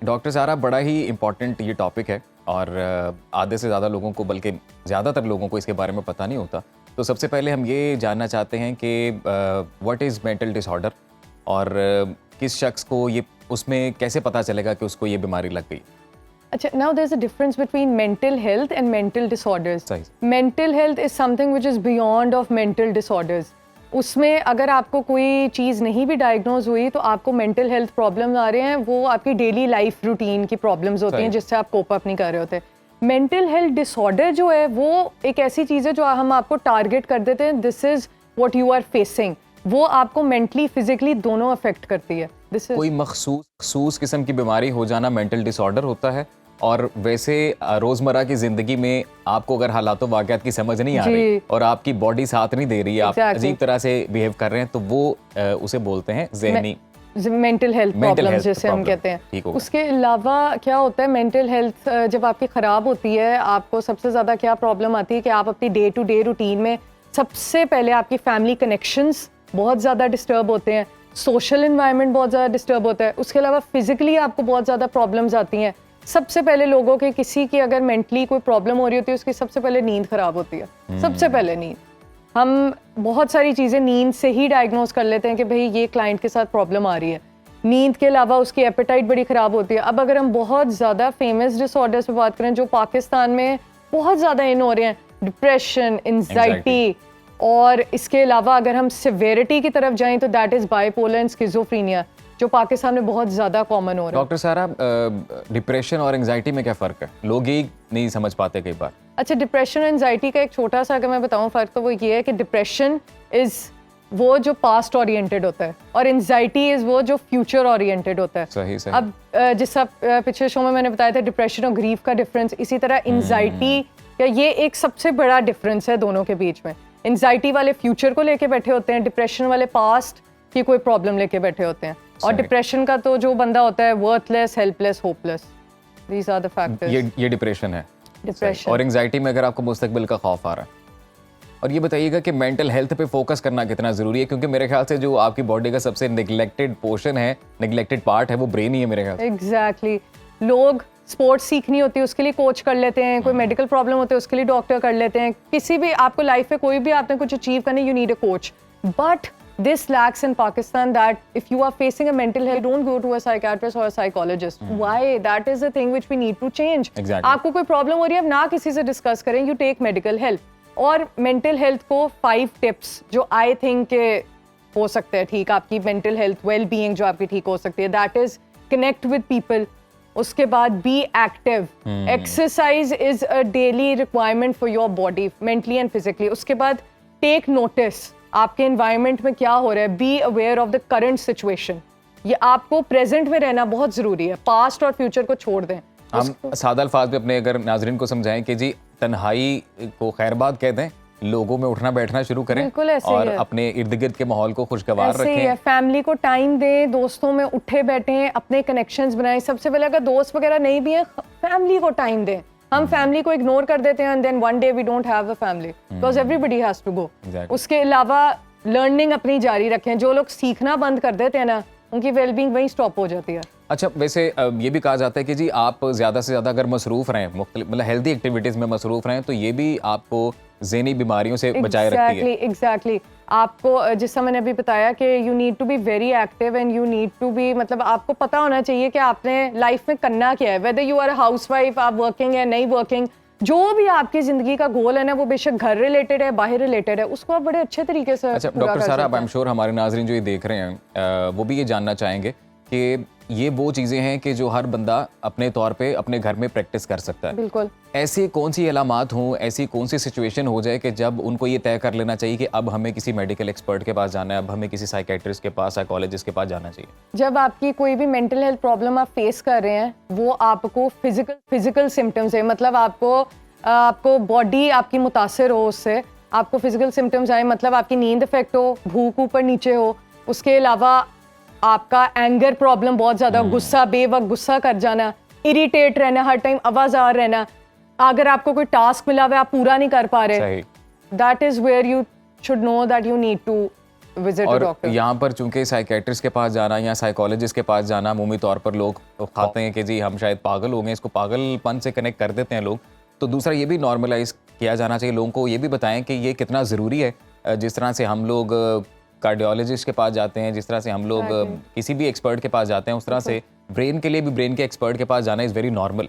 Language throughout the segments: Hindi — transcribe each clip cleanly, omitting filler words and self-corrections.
डॉक्टर सारा, बड़ा ही इम्पॉर्टेंट ये टॉपिक है और आधे से ज़्यादा लोगों को, बल्कि ज़्यादातर लोगों को इसके बारे में पता नहीं होता। तो सबसे पहले हम ये जानना चाहते हैं कि व्हाट इज़ मेंटल डिसऑर्डर और किस शख्स को ये, उसमें कैसे पता चलेगा कि उसको ये बीमारी लग गई। अच्छा, now there's a difference between mental health and mental disorders. सही। Mental health is something which is beyond of mental disorders. उसमें अगर आपको कोई चीज़ नहीं भी डायग्नोज हुई तो आपको मेंटल हेल्थ प्रॉब्लम आ रहे हैं, वो आपकी डेली लाइफ रूटीन की प्रॉब्लम्स होती हैं जिससे आप कोप अप नहीं कर रहे होते। मेंटल हेल्थ डिसऑर्डर जो है वो एक ऐसी चीज़ है जो हम आपको टारगेट कर देते हैं, this is what you are facing, वो आपको मेंटली फिजिकली दोनों अफेक्ट करती है। कोई मखसूस किस्म की बीमारी हो जाना मेंटल डिसऑर्डर होता है, और वैसे रोजमर्रा की जिंदगी में आपको अगर हालातों वाक़यात की समझ नहीं आ रही और आपकी बॉडी साथ नहीं दे रही है, आप अजीब तरह से बिहेव कर रहे हैं, तो वो उसे बोलते हैं ज़हनी मेंटल हेल्थ प्रॉब्लम्स जैसे हम कहते हैं। उसके अलावा क्या होता है, मेंटल हेल्थ जब आपकी ख़राब होती है, आपको सबसे ज़्यादा क्या प्रॉब्लम आती है कि आप अपनी डे टू डे रूटीन में सबसे पहले आपकी फैमिली कनेक्शंस बहुत ज़्यादा डिस्टर्ब होते हैं, सोशल इन्वायरमेंट बहुत ज़्यादा डिस्टर्ब होता है। उसके अलावा फिजिकली आपको बहुत ज़्यादा प्रॉब्लम्स आती हैं। सबसे पहले लोगों के, किसी की अगर मेंटली कोई प्रॉब्लम हो रही होती है, उसकी सबसे पहले नींद खराब होती है। सबसे पहले नींद। हम बहुत सारी चीज़ें नींद से ही डायग्नोज कर लेते हैं कि भाई ये क्लाइंट के साथ प्रॉब्लम आ रही है। नींद के अलावा उसकी एपेटाइट बड़ी ख़राब होती है। अब अगर हम बहुत ज़्यादा फेमस डिसऑर्डर्स पे बात करें जो पाकिस्तान में बहुत ज़्यादा इन हो रहे हैं, डिप्रेशन, एंजाइटी, और इसके अलावा अगर हम सिवेरिटी की तरफ जाएं तो that is bipolar and schizophrenia, जो पाकिस्तान में बहुत ज़्यादा कॉमन हो रहा है। डॉक्टर साहब, डिप्रेशन और एंजाइटी में क्या फ़र्क है? लोग ही नहीं समझ पाते कई बार। अच्छा, डिप्रेशन और एंजाइटी का एक छोटा सा अगर मैं बताऊं फ़र्क, तो वो ये है कि डिप्रेशन इज़ वो जो पास्ट ओरिएंटेड होता है और एंजाइटी इज़ वो जो फ्यूचर ओरिएंटेड होता है। सही सही। अब जिस पिछले शो में मैंने बताया था डिप्रेशन और ग्रीफ का डिफरेंस, इसी तरह एंजाइटी का ये एक सबसे बड़ा डिफरेंस है दोनों के बीच में। एंजाइटी वाले फ्यूचर को लेके बैठे होते हैं, डिप्रेशन वाले पास्ट की कोई प्रॉब्लम लेके बैठे होते हैं। और डिप्रेशन का तो जो बंदा होता है worthless, helpless, hopeless, these are the factors. ये डिप्रेशन है। डिप्रेशन और एंजाइटी में अगर आपको मुस्तकबिल का खौफ आ रहा है। और ये बताइएगा कि मेंटल हेल्थ पे फोकस करना कितना ज़रूरी है, क्योंकि मेरे ख्याल से जो आपकी बॉडी का सबसे नेग्लेक्टेड पोर्शन है, नेग्लेक्टेड पार्ट है, वो ब्रेन ही है मेरे ख्याल से। एग्जैक्टली। लोग स्पोर्ट्स सीखनी होती है उसके लिए कोच कर लेते हैं, कोई मेडिकल प्रॉब्लम होती है उसके लिए डॉक्टर कर लेते हैं, किसी भी आपको लाइफ में कोई भी आपने कुछ अचीव करना, you need a coach. But this lacks in Pakistan, that if you are facing a mental health, don't go to a psychiatrist or a psychologist. Why? That is the thing which we need to change. Exactly. आपको कोई प्रॉब्लम हो रही है, अब ना किसी से डिस्कस करें, you take medical help. और मेंटल हेल्थ को 5 टिप्स जो आई थिंक के हो सकते हैं ठीक, आपकी मेंटल हेल्थ वेल बीइंग जो आपकी ठीक हो सकती है, that is connect with people. उसके बाद be active, exercise is a daily requirement for your body mentally and physically. उसके बाद टेक नोटिस, आपके एनवायरनमेंट में क्या हो रहा है, be aware of the current situation. ये आपको प्रेजेंट में रहना बहुत जरूरी है, पास्ट और फ्यूचर को छोड़ दें। हम सादा अल्फाज में अपने अगर नाजरीन को समझाएं कि जी तन्हाई को खैरबाद कह दें, लोगों में उठना बैठना शुरू करें और अपने इर्द गिर्द के माहौल को खुशगवार रखें। फैमिली को टाइम दें, दोस्तों में उठे बैठें, अपने कनेक्शंस बनाएं। सबसे पहले अगर दोस्त वगैरह नहीं भी हैं, फैमिली को टाइम दें। हम फैमिली को इग्नोर कर देते हैं and then one day we don't have a family because everybody has to go. उसके अलावा लर्निंग अपनी जारी रखें। जो लोग सीखना बंद कर देते हैं ना, उनकी वेलबींग वहीं स्टॉप हो जाती है। अच्छा, वैसे ये भी कहा जाता है कि जी आप ज़्यादा से ज़्यादा अगर मसरूफ़ रहें, मतलब हेल्दी एक्टिविटीज़ में मसरूफ़ रहें, तो ये भी आपको ज़हनी बीमारियों से बचाए रखती है। एग्जैक्टली। आपको जिससे मैंने अभी बताया कि you need to be very active and you need to be, मतलब आपको पता होना चाहिए कि आपने लाइफ में करना क्या है, whether you are a housewife, आप वर्किंग है नहीं वर्किंग, जो भी आपकी जिंदगी का गोल है ना, वो बेशक घर रिलेटेड है, बाहर रिलेटेड है, उसको आप बड़े अच्छे तरीके से। अच्छा डॉक्टर साहब, आई एम श्योर हमारे नाजरीन जो ये देख रहे हैं वो भी ये जानना चाहेंगे कि ये वो चीज़ें हैं कि जो हर बंदा अपने तौर पे अपने घर में प्रैक्टिस कर सकता है। बिल्कुल। ऐसी कौन सी अलामात हों, ऐसी कौन सी सिचुएशन हो जाए कि जब उनको ये तय कर लेना चाहिए कि अब हमें किसी मेडिकल एक्सपर्ट के पास जाना है, अब हमें किसी साइकेट्रिस्ट के पास, साइकोलॉजिस्ट के पास जाना चाहिए? जब आपकी कोई भी मेंटल हेल्थ प्रॉब्लम आप फेस कर रहे हैं, वो आपको फिजिकल सिम्टम्स है, मतलब आपको बॉडी आपकी मुतासिर हो उससे, आपको फिजिकल सिम्टम्स आए, मतलब आपकी नींद इफेक्ट हो, भूख ऊपर नीचे हो, उसके अलावा आपका एंगर प्रॉब्लम बहुत ज़्यादा, गुस्सा, बेवक्त गुस्सा कर जाना, इरिटेट रहना, हर टाइम आवाज़ार रहना, अगर आपको कोई टास्क मिला हुआ है आप पूरा नहीं कर पा रहे, that is where you should know that you need to visit और डॉक्टर। यहाँ पर चूंकि साइकेट्रिस्ट के पास जाना या साइकोलॉजिस्ट के पास जाना अमूमी तौर पर लोग खाते हैं कि जी हम शायद पागल हो गए, इसको पागलपन से कनेक्ट कर देते हैं लोग। तो दूसरा ये भी नॉर्मलाइज किया जाना चाहिए, लोगों को ये भी बताएं कि ये कितना ज़रूरी है। जिस तरह से हम लोग कार्डियोलॉजिस्ट के पास जाते हैं, जिस तरह से हम लोग किसी भी एक्सपर्ट के पास जाते हैं, उस तरह से ब्रेन के लिए भी ब्रेन के एक्सपर्ट के पास जाना इज़ वेरी नॉर्मल।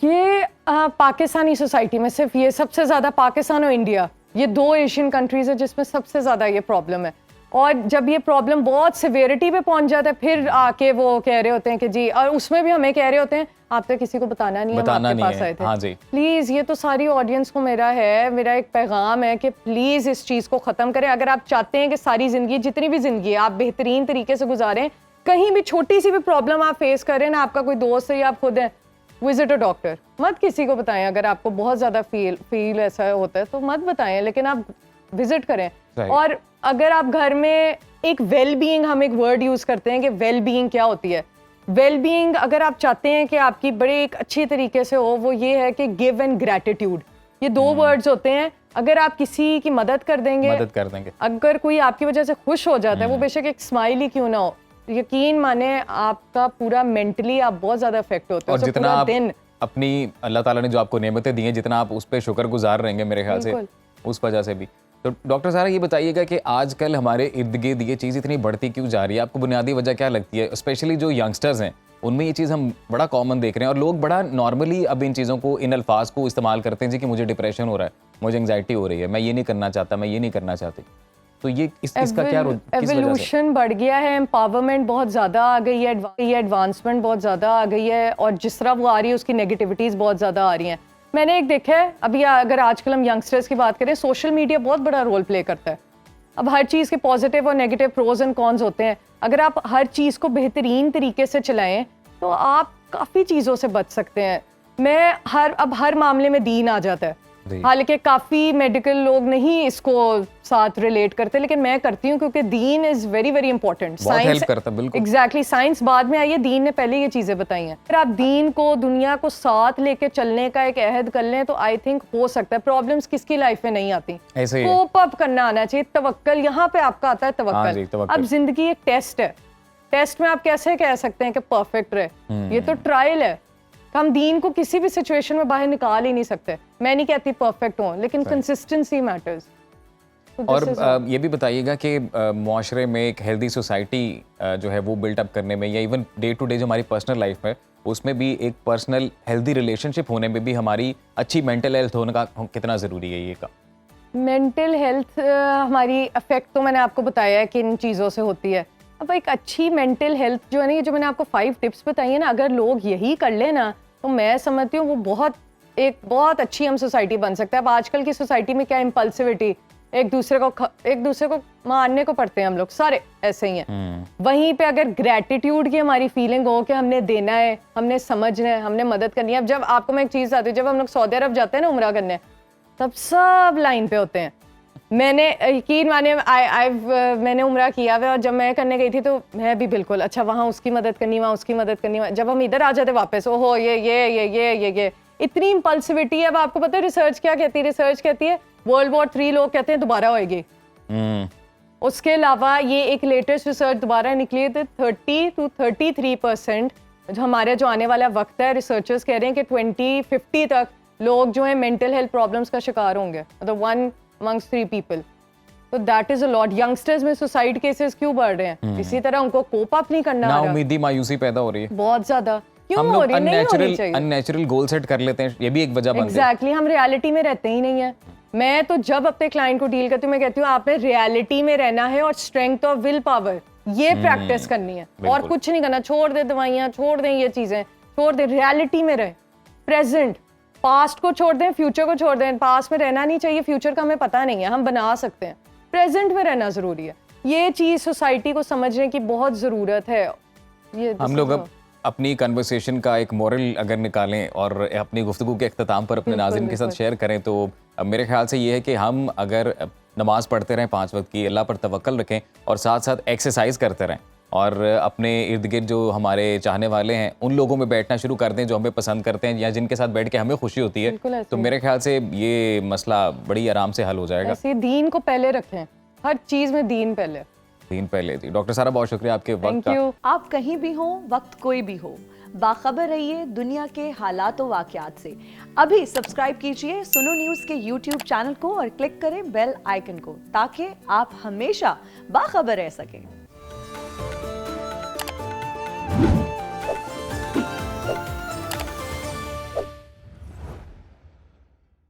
ये पाकिस्तानी सोसाइटी में सिर्फ ये सबसे ज़्यादा, पाकिस्तान और इंडिया, ये 2 एशियन कंट्रीज़ है जिसमें सबसे ज़्यादा ये प्रॉब्लम है। और जब ये प्रॉब्लम बहुत सिवियरिटी पे पहुंच जाता है, फिर आके वो कह रहे होते हैं कि जी, और उसमें भी हमें कह रहे होते हैं आप तो किसी को बताना नहीं है, हम आपके पास आए थे। हाँ जी। प्लीज़, ये तो सारी ऑडियंस को मेरा एक पैगाम है कि प्लीज़ इस चीज़ को ख़त्म करें। अगर आप चाहते हैं कि सारी ज़िंदगी, जितनी भी ज़िंदगी है, आप बेहतरीन तरीके से गुजारें, कहीं भी छोटी सी भी प्रॉब्लम आप फेस करें ना, आपका कोई दोस्त है या आप खुद हैं, विजिट अ डॉक्टर। मत किसी को बताएं। अगर आपको बहुत ज़्यादा फील ऐसा होता है तो मत बताएं, लेकिन आप विजिट करें। और अगर आप घर में एक वेल बीइंग, हम एक वर्ड यूज़ करते हैं कि वेल बीइंग क्या होती है। वेल बीइंग अगर आप चाहते हैं कि आपकी बड़े एक अच्छी तरीके से हो, वो ये है कि गिव एंड ग्रैटिट्यूड। ये 2 वर्ड्स होते हैं। अगर आप किसी की मदद कर देंगे, अगर कोई आपकी वजह से खुश हो जाता है, वो बेशक एक स्माइल ही क्यों ना हो, यकीन माने आपका पूरा मेंटली आप बहुत ज्यादा इफेक्ट होते हैं। और जितना आप अपनी अल्लाह ताला ने जो आपको नेमतें दी हैं, जितना आप उस पर शुक्रगुजार रहेंगे मेरे ख्याल से, उस वजह से भी। तो डॉक्टर साहब ये बताइएगा कि आजकल हमारे इर्द गिर्द ये चीज़ इतनी बढ़ती क्यों जा रही है? आपको बुनियादी वजह क्या लगती है? स्पेशली जो यंगस्टर्स हैं उनमें ये चीज़ हम बड़ा कॉमन देख रहे हैं, और लोग बड़ा नॉर्मली अब इन चीज़ों को, इन अल्फाज को इस्तेमाल करते हैं जी कि मुझे डिप्रेशन हो रहा है, मुझे एंग्जाइटी हो रही है, मैं ये नहीं करना चाहता, मैं ये नहीं करना चाहती। तो ये इसका क्या एवोल्यूशन बढ़ गया है, एम्पावरमेंट बहुत ज़्यादा आ गई है, एडवांसमेंट बहुत ज़्यादा आ गई है, और जिस तरह वो आ रही है उसकी नेगेटिविटीज़ बहुत ज़्यादा आ रही हैं। मैंने एक देखा है, अभी अगर आजकल हम यंगस्टर्स की बात करें, सोशल मीडिया बहुत बड़ा रोल प्ले करता है। अब हर चीज़ के पॉजिटिव और नेगेटिव प्रोज एंड कॉन्स होते हैं। अगर आप हर चीज़ को बेहतरीन तरीके से चलाएं तो आप काफ़ी चीज़ों से बच सकते हैं। अब हर मामले में दीन आ जाता है। हालांकि काफ़ी मेडिकल लोग नहीं इसको साथ रिलेट करते, लेकिन मैं करती हूँ क्योंकि दीन is very very important. Science exactly, science बाद में आई है, दीन ने पहले ये चीज़ें बताई हैं। अगर आप दीन को, दुनिया को साथ लेके चलने का एक अहद कर लें तो आई थिंक हो सकता है। प्रॉब्लम्स किसकी लाइफ में नहीं आती, कोप अप करना आना चाहिए, तवक्कल। यहाँ पे आपका आता है तवक्कल। अब जिंदगी एक टेस्ट है, टेस्ट में आप कैसे कह सकते हैं कि परफेक्ट रहे? ये तो ट्रायल है। हम दीन को किसी भी सिचुएशन में बाहर निकाल ही नहीं सकते। मैं नहीं कहती परफेक्ट हो, लेकिन कंसिस्टेंसी मैटर्स। और ये भी बताइएगा कि मुआशरे में एक हेल्दी सोसाइटी जो है वो बिल्ट अप करने में, या इवन डे टू डे जो हमारी पर्सनल लाइफ है उसमें भी एक पर्सनल हेल्दी रिलेशनशिप होने में भी हमारी अच्छी मेंटल हेल्थ होने का कितना ज़रूरी है? ये का मेंटल हेल्थ हमारी अफेक्ट तो मैंने आपको बताया है कि इन चीज़ों से होती है। अब एक अच्छी मेंटल हेल्थ जो है ना, ये जो मैंने आपको 5 टिप्स बताई है ना, अगर लोग यही कर ले ना, तो मैं समझती हूँ वो बहुत अच्छी हम सोसाइटी बन सकते हैं। अब आजकल की सोसाइटी में क्या इम्पल्सिविटी, एक दूसरे को मारने को पड़ते हैं हम लोग, सारे ऐसे ही हैं। वहीं पे अगर ग्रेटिट्यूड की हमारी फीलिंग हो कि हमने देना है, हमने समझना है, हमने मदद करनी है। अब जब आपको मैं एक चीज़ आती है, जब हम लोग सऊदी अरब जाते हैं ना उम्रा करने, तब सब लाइन पे होते हैं। मैंने यकीन माने मैंने उम्रा किया हुआ, और जब मैं करने गई थी तो मैं भी बिल्कुल अच्छा वहाँ उसकी मदद करनी, वहाँ उसकी मदद करनी। जब हम इधर आ जाते वापस, ओहो ये इतनी इम्पल्सिविटी है। अब आपको पता है रिसर्च क्या कहती है? रिसर्च कहती है World War 3 लोग कहते हैं दोबारा होएगी। उसके अलावा ये एक लेटेस्ट रिसर्च दोबारा निकली है, 30 to 33% जो हमारे जो आने वाला वक्त है, रिसर्चर्स कह रहे हैं कि 2050 तक लोग जो है मेंटल हेल्थ प्रॉब्लम्स का शिकार होंगे, मतलब 1 amongst 3 people। तो that is a lot. Youngsters में सुसाइड केसेस क्यों बढ़ रहे हैं? इसी तरह उनको कोप अप नहीं करना आ रहा, उम्मीदी मायूसी पैदा हो रही है बहुत ज्यादा। क्यों हो रही है? अननेचुरल गोल सेट कर लेते हैं, ये भी एक वजह बनती है। एग्जैक्टली, हम रियलिटी में रहते ही नहीं है। मैं तो जब अपने क्लाइंट को डील करती हूँ, मैं कहती हूँ आपने रियलिटी में रहना है और स्ट्रेंथ ऑफ विल पावर ये प्रैक्टिस करनी है, और कुछ नहीं करना। छोड़ दे दवाइयाँ, छोड़ दें ये चीजें, छोड़ दे, रियलिटी में रहे। प्रेजेंट, पास्ट को छोड़ दें, फ्यूचर को छोड़ दें। पास्ट में रहना नहीं चाहिए, फ्यूचर का हमें पता नहीं है, हम बना सकते हैं। प्रेजेंट में रहना जरूरी है। ये चीज सोसाइटी को समझने की बहुत जरूरत है। ये हम लोग अब अपनी कन्वर्सेशन का एक मोरल अगर निकालें और अपनी गुफ्तगू के अख्ताम पर अपने नाज़रीन के साथ शेयर करें, तो मेरे ख्याल से ये है कि हम अगर नमाज़ पढ़ते रहें 5 वक्त की, अल्लाह पर तवक्कल रखें, और साथ साथ एक्सरसाइज करते रहें, और अपने इर्द गिर्द जो हमारे चाहने वाले हैं उन लोगों में बैठना शुरू कर दें जो हमें पसंद करते हैं, या जिनके साथ बैठ के हमें खुशी होती है, तो मेरे ख्याल से ये मसला बड़ी आराम से हल हो जाएगा। दीन को पहले रखें, हर चीज़ में दीन पहले। दिन पहले थी। डॉक्टर सारा बहुत शुक्रिया आपके वक्त का। आप कहीं भी हो, वक्त कोई भी हो, बाखबर रहिए दुनिया के हालात व वाक़यात से। अभी सब्सक्राइब कीजिए सुनो न्यूज़ के YouTube चैनल को और क्लिक करें बेल आइकन को, ताकि आप हमेशा बाखबर रह सकें।